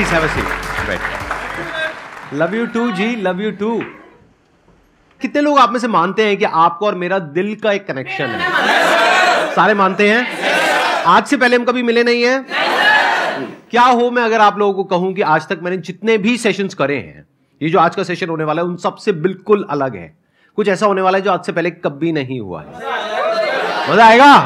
Please have a seat, बैठ। Love you too जी, love you too. कितने लोग आप में से मानते हैं कि आपको और मेरा दिल का एक कनेक्शन है? सारे मानते हैं? आज से पहले हम कभी मिले नहीं हैं? क्या हो मैं अगर आप लोगों को कहूं कि आज तक मैंने जितने भी सेशंस करे हैं, ये जो आज का सेशन होने वाला है उन सबसे बिल्कुल अलग है। कुछ ऐसा होने वाला है जो आज से पहले कभी नहीं हुआ है। मजा आएगा?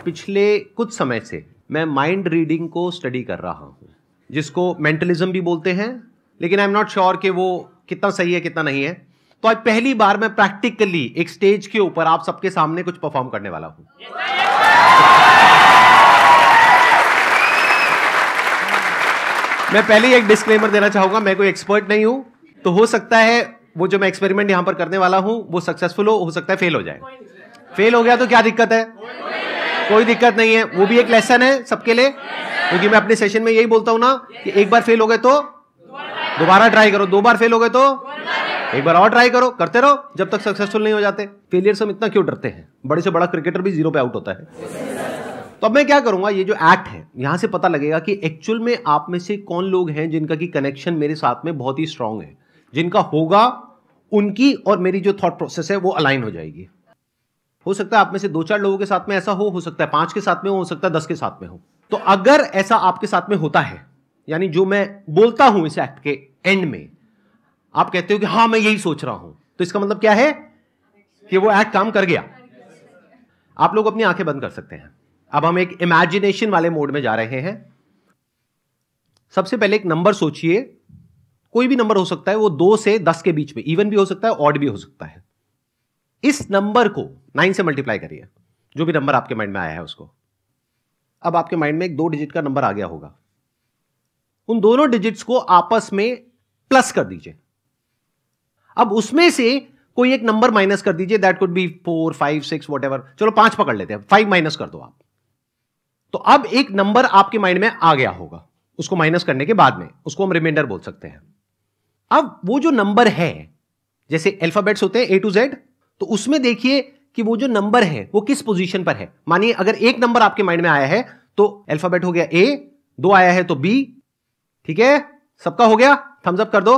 पिछले कुछ समय से मैं माइंड रीडिंग को स्टडी कर रहा हूं, जिसको मेंटलिज्म भी बोलते हैं, लेकिन आई एम नॉट श्योर कि वो कितना सही है कितना नहीं है। तो आज पहली बार मैं प्रैक्टिकली एक स्टेज के ऊपर आप सबके सामने कुछ परफॉर्म करने वाला हूं। मैं पहले ही एक डिस्क्लेमर देना चाहूंगा, मैं कोई एक्सपर्ट नहीं हूं, तो हो सकता है वो जो मैं एक्सपेरिमेंट यहां पर करने वाला हूं वो सक्सेसफुल हो सकता है फेल हो जाए। फेल हो गया तो क्या दिक्कत है? कोई दिक्कत नहीं है, वो भी एक लेसन है सबके लिए, क्योंकि मैं अपने सेशन में यही बोलता हूं ना कि एक बार फेल हो गए तो दोबारा ट्राई करो, 2 बार फेल हो गए तो एक बार और ट्राई करो, करते रहो जब तक सक्सेसफुल नहीं हो जाते। फेलियर से हम इतना क्यों डरते हैं? बड़े से बड़ा क्रिकेटर भी 0 पे आउट होता है। तो अब मैं क्या करूंगा, ये जो एक्ट है यहां से पता लगेगा कि एक्चुअल में आप में से कौन लोग हैं जिनका की कनेक्शन मेरे साथ में बहुत ही स्ट्रांग है, जिनका होगा उनकी और मेरी जो थॉट प्रोसेस है वो अलाइन हो जाएगी। हो सकता है आप में से 2-4 लोगों के साथ में ऐसा हो सकता है 5 के साथ में हो सकता है 10 के साथ में हो। तो अगर ऐसा आपके साथ में होता है, यानी जो मैं बोलता हूं इस एक्ट के एंड में आप कहते हो कि हां मैं यही सोच रहा हूं, तो इसका मतलब क्या है कि वो एक्ट काम कर गया। आप लोग अपनी आंखें बंद कर सकते हैं। अब हम एक इमेजिनेशन वाले मोड में जा रहे हैं। सबसे पहले एक नंबर सोचिए, कोई भी नंबर हो सकता है, वो 2 से 10 के बीच में, इवन भी हो सकता है ऑड भी हो सकता है। इस नंबर को 9 से मल्टीप्लाई करिए, जो भी नंबर आपके माइंड में आया है उसको। अब आपके माइंड में एक 2 डिजिट का नंबर आ गया होगा, उन दोनों डिजिट्स को आपस में प्लस कर दीजिए। अब उसमें से कोई एक नंबर माइनस कर दीजिए, दैट कुड बी 4, 5, 6 व्हाटएवर, चलो 5 पकड़ लेते हैं, 5 माइनस कर दो आप। तो अब एक नंबर आपके माइंड में आ गया होगा, उसको माइनस करने के बाद में उसको हम रिमाइंडर बोल सकते हैं। अब वो जो नंबर है, जैसे अल्फाबेट्स होते हैं A to Z, तो उसमें देखिए कि वो जो नंबर है वो किस पोजीशन पर है। मानिए अगर एक नंबर आपके माइंड में आया है तो अल्फाबेट हो गया A, 2 आया है तो B, ठीक है, सबका हो गया, थम्स अप कर दो।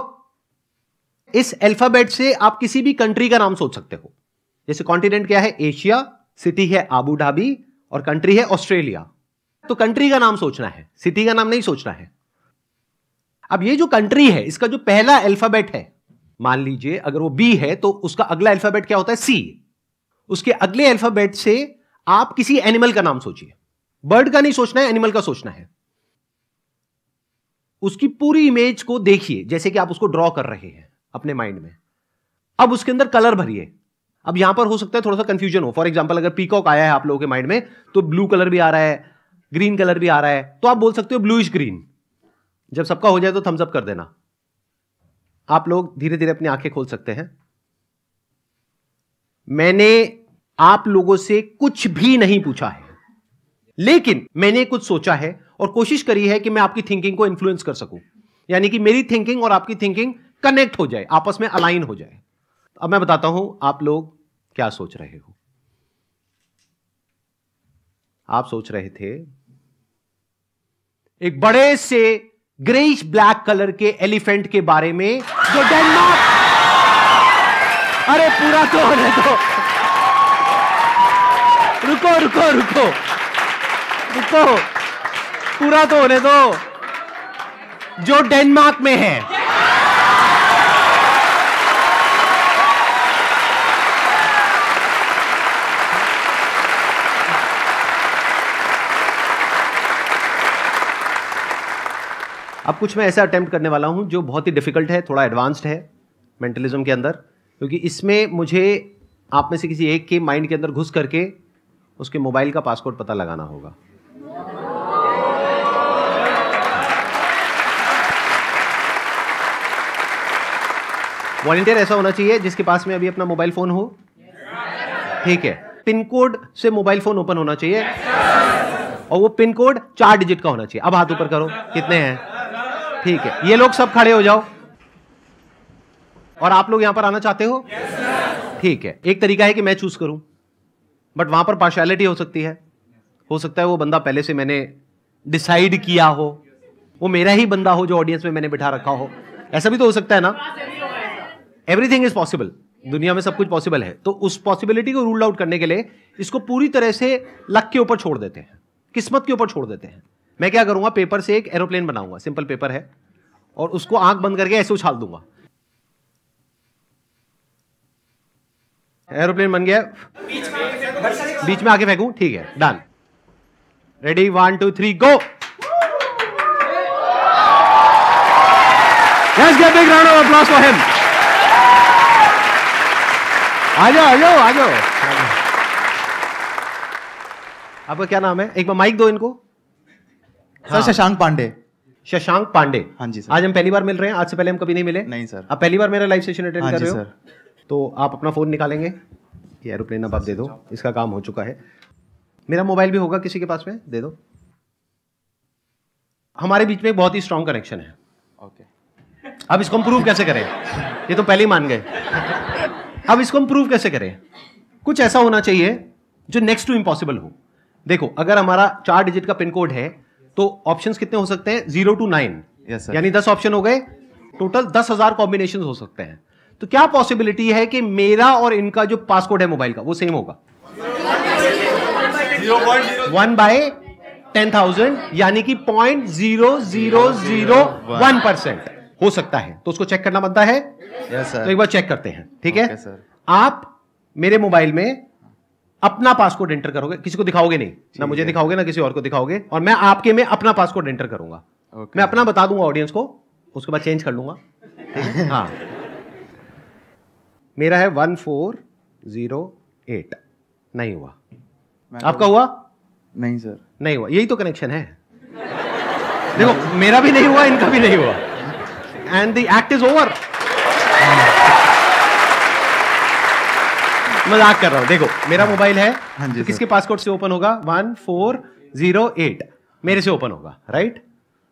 इस अल्फाबेट से आप किसी भी कंट्री का नाम सोच सकते हो। जैसे कॉन्टिनेंट क्या है? एशिया, सिटी है अबू धाबी और कंट्री है ऑस्ट्रेलिया। तो कंट्री का नाम सोचना है, सिटी का नाम नहीं सोचना है। अब ये जो कंट्री है इसका जो पहला अल्फाबेट है, मान लीजिए अगर वो बी है तो उसका अगला अल्फाबेट क्या होता है? सी। उसके अगले अल्फाबेट से आप किसी एनिमल का नाम सोचिए। बर्ड का नहीं सोचना है, एनिमल का सोचना है। उसकी पूरी इमेज को देखिए जैसे कि आप उसको ड्रॉ कर रहे हैं अपने माइंड में। अब उसके अंदर कलर भरिए। अब यहां पर हो सकता है थोड़ा सा कंफ्यूजन हो। फॉर एग्जांपल अगर पीकॉक आया है आप लोगों के माइंड में तो ब्लू कलर भी आ रहा है, ग्रीन कलर भी आ रहा है, तो आप बोल सकते हो ब्लूइश ग्रीन। जब सबका हो जाए तो थम्स अप कर देना। आप लोग धीरे धीरे अपनी आंखें खोल सकते हैं। मैंने आप लोगों से कुछ भी नहीं पूछा है, लेकिन मैंने कुछ सोचा है और कोशिश करी है कि मैं आपकी थिंकिंग को इन्फ्लुएंस कर सकूं, यानी कि मेरी थिंकिंग और आपकी थिंकिंग कनेक्ट हो जाए, आपस में अलाइन हो जाए। अब मैं बताता हूं आप लोग क्या सोच रहे हो। आप सोच रहे थे एक बड़े से ग्रेइश ब्लैक कलर के एलिफेंट के बारे में जो डेनमार्क, अरे पूरा तो होने दो, रुको रुको रुको रुको, पूरा तो होने दो, जो डेनमार्क में है। अब कुछ मैं ऐसा अटेम्प्ट करने वाला हूं जो बहुत ही डिफिकल्ट है, थोड़ा एडवांस्ड है मेंटलिज्म के अंदर, क्योंकि इसमें मुझे आप में से किसी एक के माइंड के अंदर घुस करके उसके मोबाइल का पासवर्ड पता लगाना होगा। वॉलंटियर ऐसा होना चाहिए जिसके पास में अभी अपना मोबाइल फोन हो, ठीक है। पिन कोड से मोबाइल फोन ओपन होना चाहिए और वो पिन कोड 4 डिजिट का होना चाहिए। अब हाथ ऊपर करो, कितने हैं? ठीक है, ये लोग सब खड़े हो जाओ। और आप लोग यहां पर आना चाहते हो? ठीक है, एक तरीका है कि मैं चूज करूं, बट वहां पर पार्शियलिटी हो सकती है। हो सकता है वो बंदा पहले से मैंने डिसाइड किया हो, वो मेरा ही बंदा हो जो ऑडियंस में मैंने बिठा रखा हो, ऐसा भी तो हो सकता है ना। एवरीथिंग इज पॉसिबल, दुनिया में सब कुछ पॉसिबल है। तो उस पॉसिबिलिटी को रूल आउट करने के लिए इसको पूरी तरह से लक के ऊपर छोड़ देते हैं, किस्मत के ऊपर छोड़ देते हैं। मैं क्या करूंगा, पेपर से एक एरोप्लेन बनाऊंगा, सिंपल पेपर है, और उसको आंख बंद करके ऐसे उछाल दूंगा। एरोप्लेन बन गया, बीच में आके फेंकूं, ठीक है, done. Ready, 1 2 3 go. Let's give a big round of applause for him. आ जाओ। आपका क्या नाम है? एक बार माइक दो इनको। सर शशांक पांडे। शशांक पांडे। हाँ जी सर। आज हम पहली बार मिल रहे हैं, आज से पहले हम कभी नहीं मिले। नहीं सर। आप पहली बार मेरा लाइव सेशन अटेंड कर रहे हो? सर। तो आप अपना फोन निकालेंगे, ये एरोप्लेन अब आप दे दो, इसका काम हो चुका है। मेरा मोबाइल भी होगा किसी के पास में, दे दो। हमारे बीच में एक बहुत ही स्ट्रॉन्ग कनेक्शन है। ओके। अब इसको हम प्रूव कैसे करें? ये तो पहले ही मान गए। अब इसको हम प्रूव कैसे करें? कुछ ऐसा होना चाहिए जो नेक्स्ट टू इम्पॉसिबल हो। देखो, अगर हमारा 4 डिजिट का पिन कोड है तो ऑप्शंस कितने हो सकते हैं? 0 to 9, यानी 10 ऑप्शन हो गए। टोटल 10,000 कॉम्बिनेशन हो सकते हैं। तो क्या पॉसिबिलिटी है कि मेरा और इनका जो पासकोड है मोबाइल का वो सेम होगा? 1/10,000, यानी कि 0.0001% हो सकता है। तो उसको चेक करना बनता है। Yes sir. तो एक बार चेक करते हैं, ठीक है? सर। आप मेरे मोबाइल में अपना पासकोड एंटर करोगे, किसी को दिखाओगे नहीं, ना मुझे दिखाओगे ना किसी और को दिखाओगे, और मैं आपके में अपना पासकोड एंटर करूंगा। मैं अपना बता दूंगा ऑडियंस को, उसके बाद चेंज कर लूंगा। हाँ, मेरा है 1408। नहीं हुआ। आपका हुआ? नहीं सर। नहीं हुआ। यही तो कनेक्शन है। देखो, मेरा भी नहीं हुआ, इनका भी नहीं हुआ, and the act is over. मजाक कर रहा हूं। देखो, मेरा मोबाइल है। हाँ जी, तो किसके पासकोड से ओपन होगा? 1408 मेरे से ओपन होगा, राइट?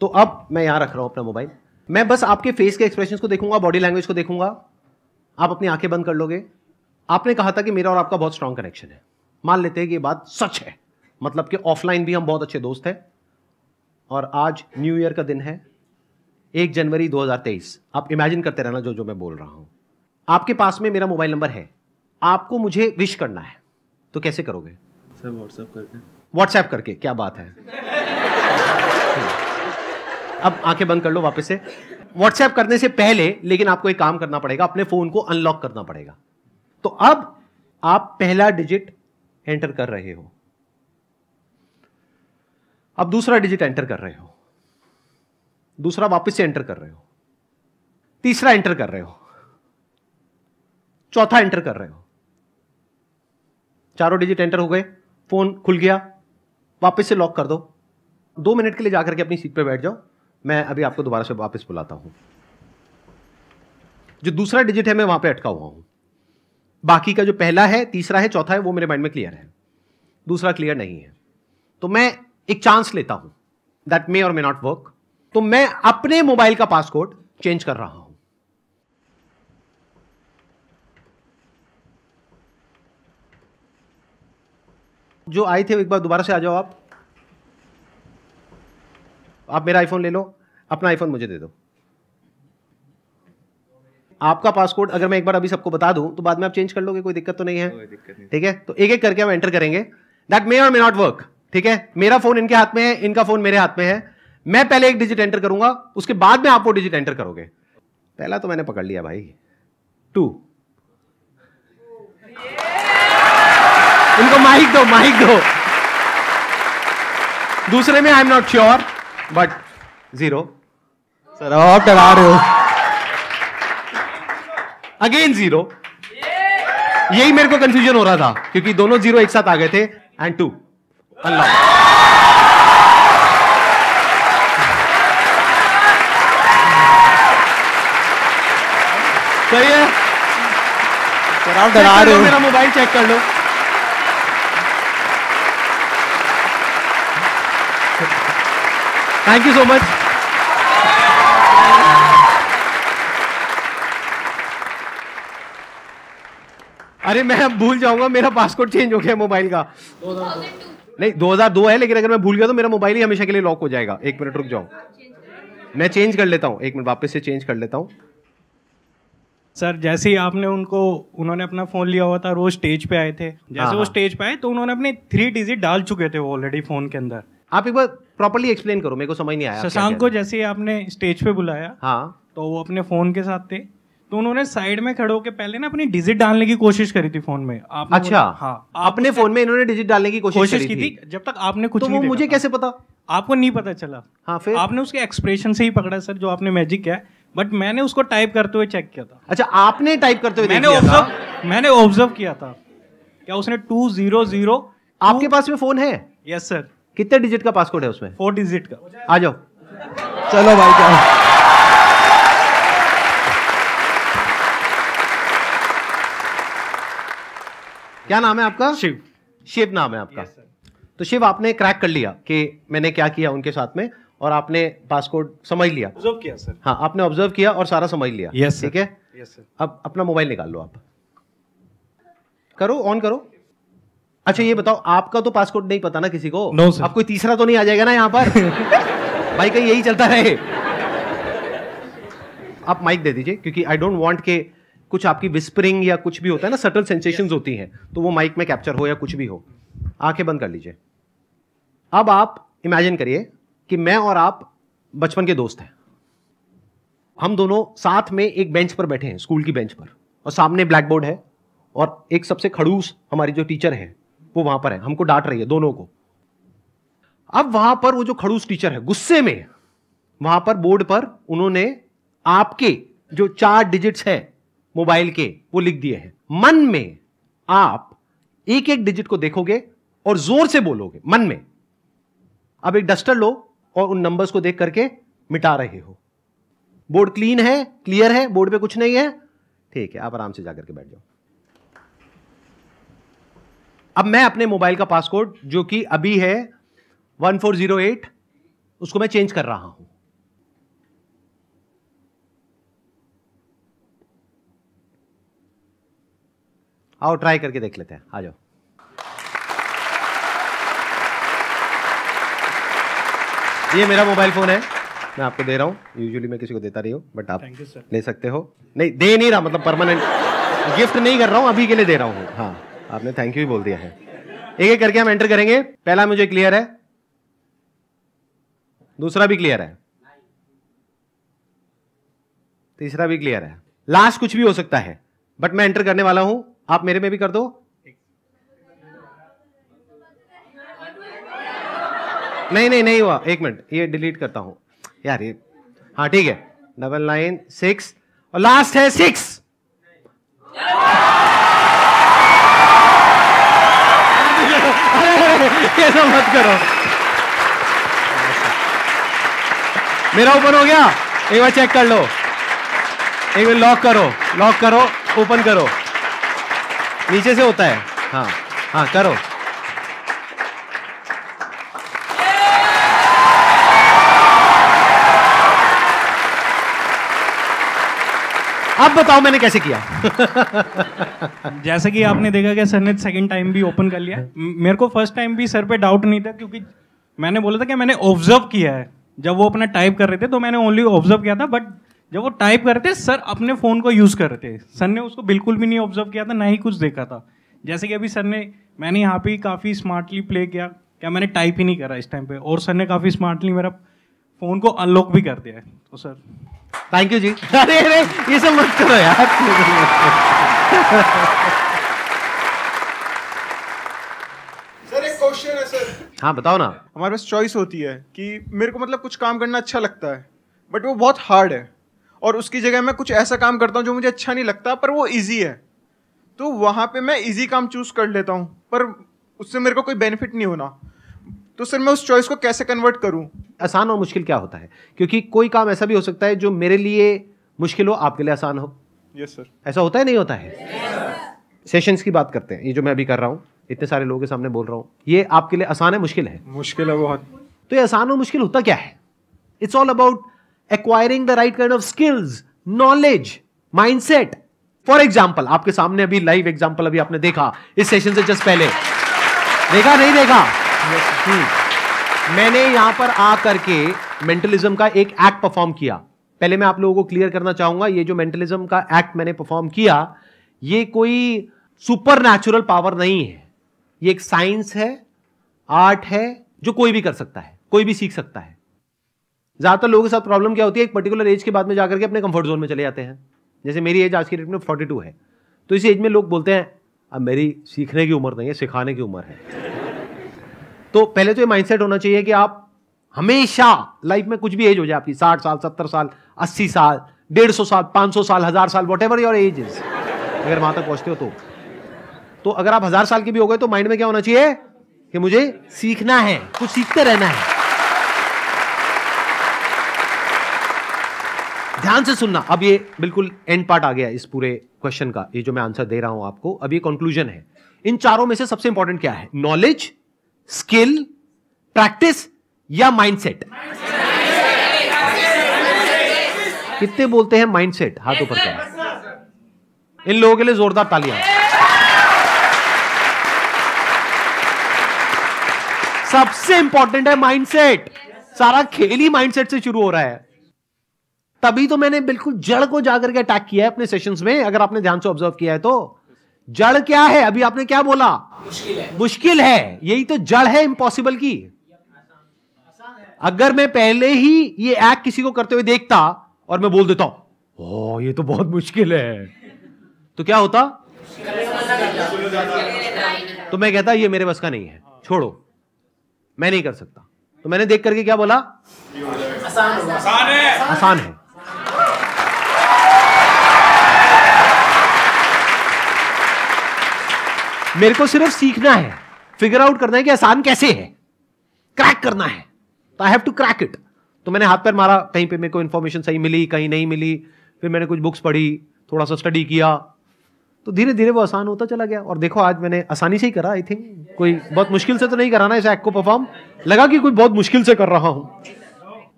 तो अब मैं यहां रख रहा हूं अपना मोबाइल। मैं बस आपके फेस के एक्सप्रेशंस को देखूंगा, बॉडी लैंग्वेज को देखूंगा। आप अपनी आंखें बंद कर लोगे। आपने कहा था कि मेरा और आपका बहुत स्ट्रांग कनेक्शन है। मान लेते हैं कि ये बात सच है, मतलब कि ऑफलाइन भी हम बहुत अच्छे दोस्त हैं। और आज न्यू ईयर का दिन है, 1 जनवरी 2023। आप इमेजिन करते रहना जो मैं बोल रहा हूं। आपके पास में मेरा मोबाइल नंबर है, आपको मुझे विश करना है, तो कैसे करोगे? सर व्हाट्सएप करके। व्हाट्सएप करके? क्या बात है। अब आंखें बंद कर लो वापस से। व्हाट्सएप करने से पहले लेकिन आपको एक काम करना पड़ेगा, अपने फोन को अनलॉक करना पड़ेगा। तो अब आप पहला डिजिट एंटर कर रहे हो, अब दूसरा डिजिट एंटर कर रहे हो, दूसरा वापस से एंटर कर रहे हो, तीसरा एंटर कर रहे हो, चौथा एंटर कर रहे हो। चारों डिजिट एंटर हो गए, फोन खुल गया, वापस से लॉक कर दो। 2 मिनट के लिए जाकर के अपनी सीट पे बैठ जाओ, मैं अभी आपको दोबारा से वापस बुलाता हूं। जो दूसरा डिजिट है मैं वहां पे अटका हुआ हूं, बाकी का जो पहला है, तीसरा है, चौथा है, वो मेरे माइंड में क्लियर है, दूसरा क्लियर नहीं है। तो मैं एक चांस लेता हूं, दैट मे और मे नॉट वर्क। तो मैं अपने मोबाइल का पासकोड चेंज कर रहा हूं। जो आए थे एक बार दोबारा से आ जाओ। आप मेरा आईफोन ले लो, अपना आईफोन मुझे दे दो। आपका पासकोड अगर मैं एक बार अभी सबको बता दूं तो बाद में आप चेंज कर लोगे, कोई दिक्कत तो नहीं है? ठीक है, तो एक एक करके हम एंटर करेंगे। दैट मे और मे नॉट वर्क, ठीक है? मेरा फोन इनके हाथ में है, इनका फोन मेरे हाथ में है। मैं पहले एक डिजिट एंटर करूंगा, उसके बाद में आप वो डिजिट एंटर करोगे। पहला तो मैंने पकड़ लिया भाई, 2। इनको माइक दो, माइक दो। दूसरे में I am not sure, but 0। Sir आप डरा रहे हो। अगेन 0। यही मेरे को कंफ्यूजन हो रहा था क्योंकि दोनों 0 एक साथ आ गए थे। And 2 unlock. सही है सर, आप डरा रहे हो। मेरा मोबाइल चेक कर लो। Thank you so much. अरे मैं अब भूल जाऊंगा, मेरा पासवर्ड चेंज हो गया मोबाइल का। 2002 नहीं, 2002 है, लेकिन अगर मैं भूल गया तो मेरा मोबाइल ही हमेशा के लिए लॉक हो जाएगा। 1 मिनट रुक जाओ। मैं चेंज कर लेता हूँ, एक मिनट वापस से चेंज कर लेता हूँ। सर जैसे ही आपने उन्होंने अपना फोन लिया हुआ था, रोज स्टेज पे आए थे, जैसे वो स्टेज पे आए तो उन्होंने अपने 3 डिजिट डाल चुके थे ऑलरेडी फोन के अंदर। आप एक बार प्रॉपर्ली एक्सप्लेन करो, मेरे को समझ नहीं आया। शशांक को जैसे ही आपने स्टेज पे बुलाया, हाँ, तो वो अपने फोन के साथ थे, तो उन्होंने साइड में खड़े होकर पहले ना अपनी डिजिट डालने की कोशिश करी थी फोन में। आपने अच्छा, हाँ, अपने फोन में इन्होंने डिजिट डालने की कोशिश की थी। जब तक आपने कुछ तो नहीं वो मुझे देखा कैसे पता? आपको नहीं पता चला। हाँ, फिर आपने उसके एक्सप्रेशन से ही पकड़ा सर, जो आपने मैजिक किया, बट मैंने उसको टाइप करते हुए चेक किया था। अच्छा, आपने टाइप करते हुए मैंने ऑब्जर्व किया था क्या उसने 200। आपके पास में फोन है? Yes sir. कितने डिजिट का पासकोड है उसमें? 4 डिजिट का। आ जाओ, चलो भाई जाओ। क्या नाम है आपका? शिव। शिव नाम है आपका? तो शिव, आपने क्रैक कर लिया कि मैंने क्या किया उनके साथ में, और आपने पासकोड समझ लिया। ऑब्जर्व किया सर। हाँ, आपने ऑब्जर्व किया और सारा समझ लिया। यस ठीक है। Yes sir. अब अपना मोबाइल निकाल लो, आप करो, ऑन करो। अच्छा ये बताओ, आपका तो पासकोड नहीं पता ना किसी को? No sir. अब कोई तीसरा तो नहीं आ जाएगा ना यहाँ पर? भाई कहीं यही चलता रहे। आप माइक दे दीजिए, क्योंकि आई डोंट वांट के कुछ आपकी विस्परिंग या कुछ भी होता है ना, सटल सेंसेशंस होती हैं, तो वो माइक में कैप्चर हो या कुछ भी हो। आंखें बंद कर लीजिए। अब आप इमेजिन करिए कि मैं और आप बचपन के दोस्त हैं। हम दोनों साथ में एक बेंच पर बैठे हैं, स्कूल की बेंच पर, और सामने ब्लैक बोर्ड है, और एक सबसे खड़ूस हमारी जो टीचर है वो वहां पर है, हमको डांट रही है दोनों को। अब वहां पर वो जो खड़ूस टीचर है, गुस्से में वहां पर बोर्ड पर उन्होंने आपके जो 4 डिजिट्स है मोबाइल के वो लिख दिए हैं। मन में आप एक एक डिजिट को देखोगे और जोर से बोलोगे मन में। अब एक डस्टर लो और उन नंबर्स को देख करके मिटा रहे हो। बोर्ड क्लीन है, क्लियर है, बोर्ड पे कुछ नहीं है, ठीक है, आप आराम से जाकर के बैठ जाओ। अब मैं अपने मोबाइल का पासकोड जो कि अभी है 1408, उसको मैं चेंज कर रहा हूं। आओ ट्राई करके देख लेते हैं, आ जाओ। ये मेरा मोबाइल फोन है, मैं आपको दे रहा हूं। यूजुअली मैं किसी को देता नहीं हूं, बट आप ले सकते हो। नहीं दे नहीं रहा, मतलब परमानेंट गिफ्ट नहीं कर रहा हूं, अभी के लिए दे रहा हूं। हाँ, आपने थैंक यू ही बोल दिया है। एक एक करके हम एंटर करेंगे। पहला मुझे क्लियर है, दूसरा भी क्लियर है, तीसरा भी क्लियर है, लास्ट कुछ भी हो सकता है, बट मैं एंटर करने वाला हूं। आप मेरे में भी कर दो। नहीं हुआ, एक मिनट, ये डिलीट करता हूं यार ये। हाँ ठीक है, 996 और लास्ट है 6। ऐसा मत करो, मेरा ओपन हो गया। एक बार चेक कर लो, एक बार लॉक करो, ओपन करो, नीचे से होता है। हाँ हाँ करो। अब बताओ मैंने कैसे किया? जैसे कि आपने देखा कि सर ने सेकंड टाइम भी ओपन कर लिया। मेरे को फर्स्ट टाइम भी सर पे डाउट नहीं था, क्योंकि मैंने बोला था कि मैंने ऑब्जर्व किया है। जब वो अपना टाइप कर रहे थे तो मैंने ओनली ऑब्जर्व किया था, बट जब वो टाइप कर रहे थे सर अपने फोन को यूज कर रहे थे। सर ने उसको बिल्कुल भी नहीं ऑब्जर्व किया था, ना ही कुछ देखा था। जैसे कि अभी सर ने, मैंने यहाँ पे काफी स्मार्टली प्ले किया, क्या मैंने टाइप ही नहीं करा इस टाइम पे, और सर ने काफी स्मार्टली मेरा फोन को अनलॉक भी कर दिया है। तो सर थैंक यू जी। अरे ये सब मत करो यार। सर एक क्वेश्चन है सर। हाँ बताओ ना। हमारे पास चॉइस होती है कि मेरे को मतलब कुछ काम करना अच्छा लगता है, बट वो बहुत हार्ड है, और उसकी जगह मैं कुछ ऐसा काम करता हूँ जो मुझे अच्छा नहीं लगता पर वो इजी है। तो वहाँ पे मैं इजी काम चूज कर लेता हूँ, पर उससे मेरे को कोई बेनिफिट नहीं होना। तो सर मैं उस चॉइस को कैसे कन्वर्ट करूँ? आसान और मुश्किल क्या होता है? क्योंकि कोई काम ऐसा भी हो सकता है जो मेरे लिए मुश्किल हो, आपके लिए आसान हो। Yes sir. ऐसा होता है, नहीं होता है? सेशंस की बात करते हैं, ये जो मैं अभी कर रहा हूँ, इतने सारे लोगों के सामने बोल रहा हूँ, ये आपके लिए आसान है, मुश्किल है? मुश्किल है बहुत। तो ये आसान और मुश्किल होता क्या है? It's all about acquiring the right kind of skills, knowledge, mindset. For example, आपके सामने अभी लाइव एग्जाम्पल अभी आपने देखा इस सेशन से जस्ट पहले, देखा नहीं देखा? मैंने यहां पर आकर के मेंटलिज्म का एक एक्ट परफॉर्म किया। पहले मैं आप लोगों को क्लियर करना चाहूंगा, ये जो मेंटलिज्म का एक्ट मैंने परफॉर्म किया, ये कोई सुपर नेचुरल पावर नहीं है। ये एक साइंस है, आर्ट है, जो कोई भी कर सकता है, कोई भी सीख सकता है। ज्यादातर लोगों के साथ प्रॉब्लम क्या होती है, एक पर्टिकुलर एज के बाद में जाकर के अपने कंफर्ट जोन में चले जाते हैं। जैसे मेरी एज आज की डेट में 42 है, तो इस एज में लोग बोलते हैं अब मेरी सीखने की उम्र नहीं है, सिखाने की उम्र है। तो पहले तो ये माइंडसेट होना चाहिए कि आप हमेशा लाइफ में कुछ भी एज हो जाए आपकी, 60 साल, 70 साल, 80 साल, 150 साल, 500 साल, 1000 साल, what ever your age is, अगर वहां तक पहुंचते हो तो अगर आप 1000 साल के भी हो गए तो माइंड में क्या होना चाहिए कि मुझे सीखना है, कुछ सीखते रहना है। ध्यान से सुनना, अब ये बिल्कुल एंड पार्ट आ गया इस पूरे क्वेश्चन का, ये जो मैं आंसर दे रहा हूं आपको, अब ये कंक्लूजन है। इन चारों में से सबसे इंपॉर्टेंट क्या है, नॉलेज, स्किल, प्रैक्टिस या माइंडसेट? कितने बोलते हैं माइंडसेट? हाथ ऊपर करें। इन लोगों के लिए जोरदार तालियां। सबसे इंपॉर्टेंट है माइंडसेट। सारा खेल ही माइंडसेट से शुरू हो रहा है। तभी तो मैंने बिल्कुल जड़ को जाकर के अटैक किया है अपने सेशंस में। अगर आपने ध्यान से ऑब्जर्व किया है तो जड़ क्या है, अभी आपने क्या बोला, मुश्किल है। यही तो जड़ है इम्पॉसिबल की। अगर मैं पहले ही ये एक्ट किसी को करते हुए देखता और मैं बोल देता हूं ओ ये तो बहुत मुश्किल है, तो क्या होता, तो मैं कहता ये मेरे बस का नहीं है, छोड़ो, मैं नहीं कर सकता। तो मैंने देख करके क्या बोला, आसान है। मेरे को सिर्फ सीखना है, फिगर आउट करना है कि आसान कैसे है, क्रैक करना है, तो I have to crack it. तो मैंने हाथ पैर मारा, कहीं पे मेरे को इंफॉर्मेशन सही मिली, कहीं नहीं मिली, फिर मैंने कुछ बुक्स पढ़ी, थोड़ा सा स्टडी किया, तो धीरे धीरे वो आसान होता चला गया। और देखो आज मैंने आसानी से ही करा। आई थिंक कोई बहुत मुश्किल से तो नहीं करा ना इस एक्ट को परफॉर्म, लगा कि कोई बहुत मुश्किल से कर रहा हूं।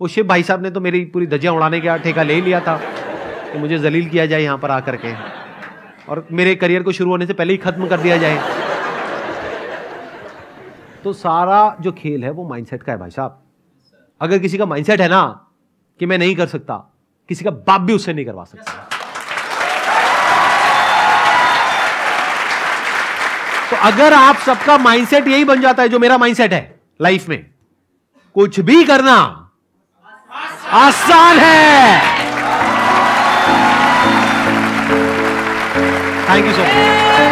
वो शिव भाई साहब ने तो मेरी पूरी धज्जियां उड़ाने का ठेका ले लिया था कि मुझे जलील किया जाए यहां पर आकर के, और मेरे करियर को शुरू होने से पहले ही खत्म कर दिया जाए। तो सारा जो खेल है वो माइंडसेट का है भाई साहब। अगर किसी का माइंडसेट है ना कि मैं नहीं कर सकता, किसी का बाप भी उससे नहीं करवा सकता। तो अगर आप सबका माइंडसेट यही बन जाता है जो मेरा माइंडसेट है लाइफ में, कुछ भी करना आसान है। Thank you so much.